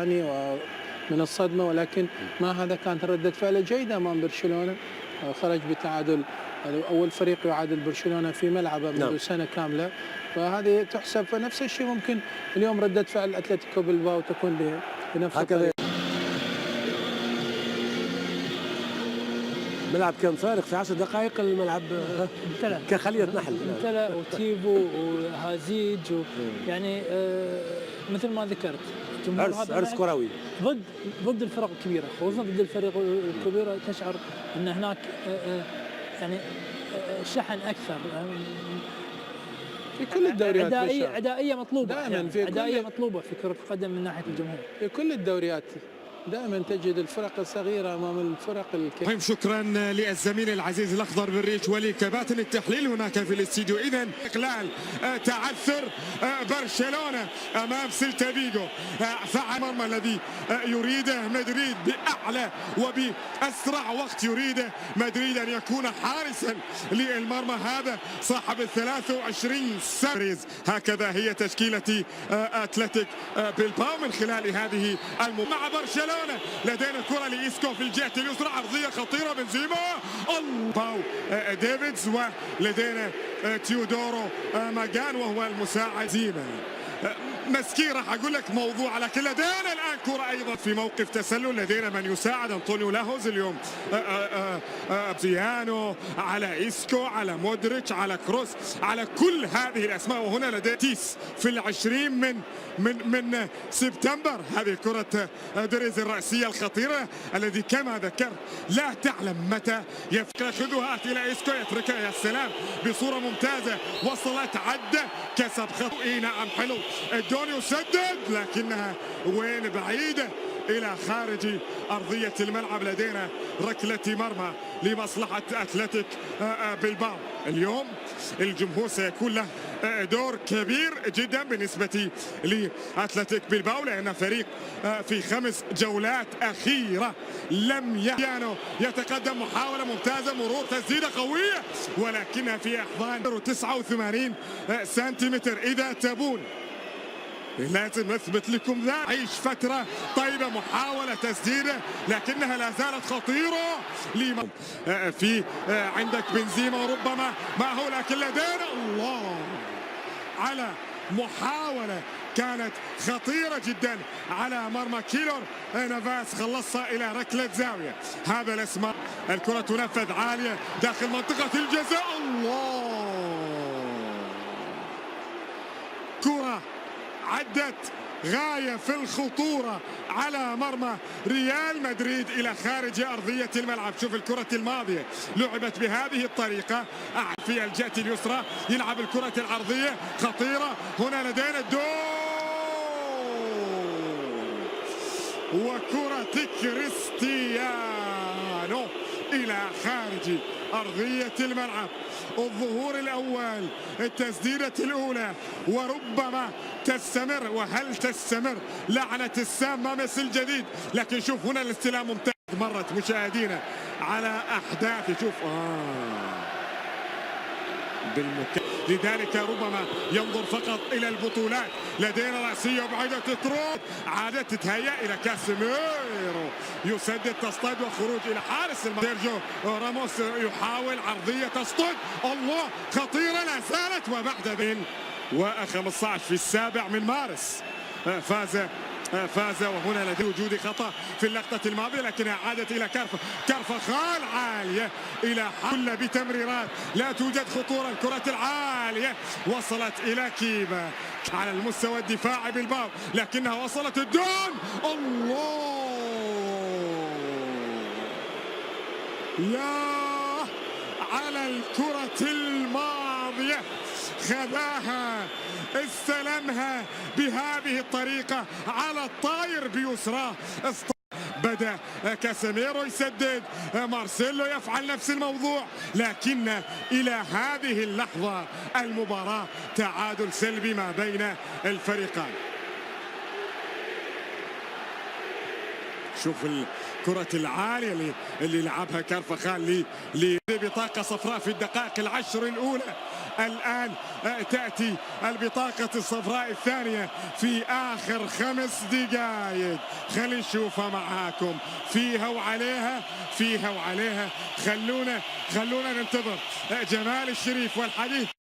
ومن الصدمة، ولكن ما هذا كانت ردة فعله جيدة أمام برشلونة. خرج بتعادل، أول فريق يعادل برشلونة في ملعبه منذ سنة كاملة، فهذه تحسب. فنفس الشيء ممكن اليوم ردة فعل أتلتيكو بالباو تكون بنفس الطريقة. الملعب كان فارق في 10 دقائق، الملعب كخلية نحل امتلأ وتيبو وهازيج يعني مثل ما ذكرت عرس كروي ضد الفرق الكبيره، خصوصا ضد الفرق الكبيره تشعر ان هناك يعني شحن اكثر في كل الدوريات، عدائيه مطلوبه دائما يعني عدائيه مطلوبه في كره القدم من ناحيه الجمهور. في كل الدوريات دائما تجد الفرق الصغيره امام الفرق الكبيره. شكرا للزميل العزيز الاخضر بالريش ولكباتن التحليل هناك في الاستديو. اذا اقلال تعثر برشلونه امام سيلتا فيغو، فعل المرمى الذي يريده مدريد باعلى وباسرع وقت. يريده مدريد ان يكون حارسا للمرمى هذا صاحب ال 23 سنه. هكذا هي تشكيله اتلتيك بالباو من خلال هذه مع برشلونه. لدينا كرة لإيسكو في الجهة اليسرى، عرضية خطيرة بنزيما، باو ديفيدز، ولدينا تيودورو ماجان وهو المساعد زيما. مسكين راح اقول لك موضوع، لكن لدينا الان كره ايضا في موقف تسلل. لدينا من يساعد انطونيو لاهوز اليوم، زيانو على ايسكو على مودريتش على كروس على كل هذه الاسماء. وهنا لدينا تيس في العشرين من سبتمبر. هذه كرة دريز الرأسية الخطيرة الذي كما ذكرت لا تعلم متى يأخذها إلى إيسكو، يتركها يا سلام بصورة ممتازة، وصلت عدة كسب خط. نعم حلو، الدون يسدد لكنها وين بعيدة إلى خارج أرضية الملعب. لدينا ركلة مرمى لمصلحة أتلتيك بالباو. اليوم الجمهور سيكون له دور كبير جدا بالنسبة لأتلتيك بالباو، لأن فريق في 5 جولات أخيرة لم يتقدم. محاولة ممتازة، مرور، تسديدة قوية، ولكنها في أحضان 89 سنتيمتر. إذا تبون لازم نثبت لكم ذا. عيش فترة طيبة، محاولة تسديدة لكنها لا زالت خطيرة. في عندك بنزيما وربما معه، لكن لدينا الله على محاولة كانت خطيرة جدا على مرمى كيلور نافاس، خلصها إلى ركلة زاوية. هذا الاسماء، الكرة تنفذ عالية داخل منطقة الجزاء. الله، كرة عدت غاية في الخطورة على مرمى ريال مدريد إلى خارج أرضية الملعب. شوف الكرة الماضية لعبت بهذه الطريقة في الجهة اليسرى، يلعب الكرة العرضية خطيرة. هنا لدينا الدور وكرة كريستيانو إلى خارج أرضية الملعب. الظهور الأول، التسديدة الأولى، وربما تستمر. وهل تستمر لعنة السام مامس الجديد؟ لكن شوف هنا الاستلام ممتاز. مرت مشاهدينا على أحداث، شوف لذلك ربما ينظر فقط إلى البطولات. لدينا رأسية بعيدة تتروح، عادت تتهيأ إلى كاسيميرو، يسدد تصطاد وخروج إلى حارس سيرجيو راموس، يحاول عرضية تصطاد. الله، خطيرة لا زالت. وبعد ذلك و15 في 7 من مارس فاز وهنا لديه وجود خطأ في اللقطة الماضية، لكنها عادت إلى كرفخال عالية إلى حل بتمريرات، لا توجد خطورة. الكرة العالية وصلت إلى كيبا على المستوى الدفاعي بالباو، لكنها وصلت الدون. الله، يا على الكرة الماضية، خذاها استلمها بهذه الطريقة على الطاير بيسراه. بدأ كاسيميرو يسدد، مارسيلو يفعل نفس الموضوع، لكن إلى هذه اللحظة المباراة تعادل سلبي ما بين الفريقين. شوف الكرة العالية اللي لعبها كارفخال بطاقة صفراء في الدقائق العشر الأولى الآن تأتي البطاقة الصفراء الثانية في آخر 5 دقائق. خلينا نشوفها معاكم، فيها وعليها فيها وعليها. خلونا ننتظر جمال الشريف والحديث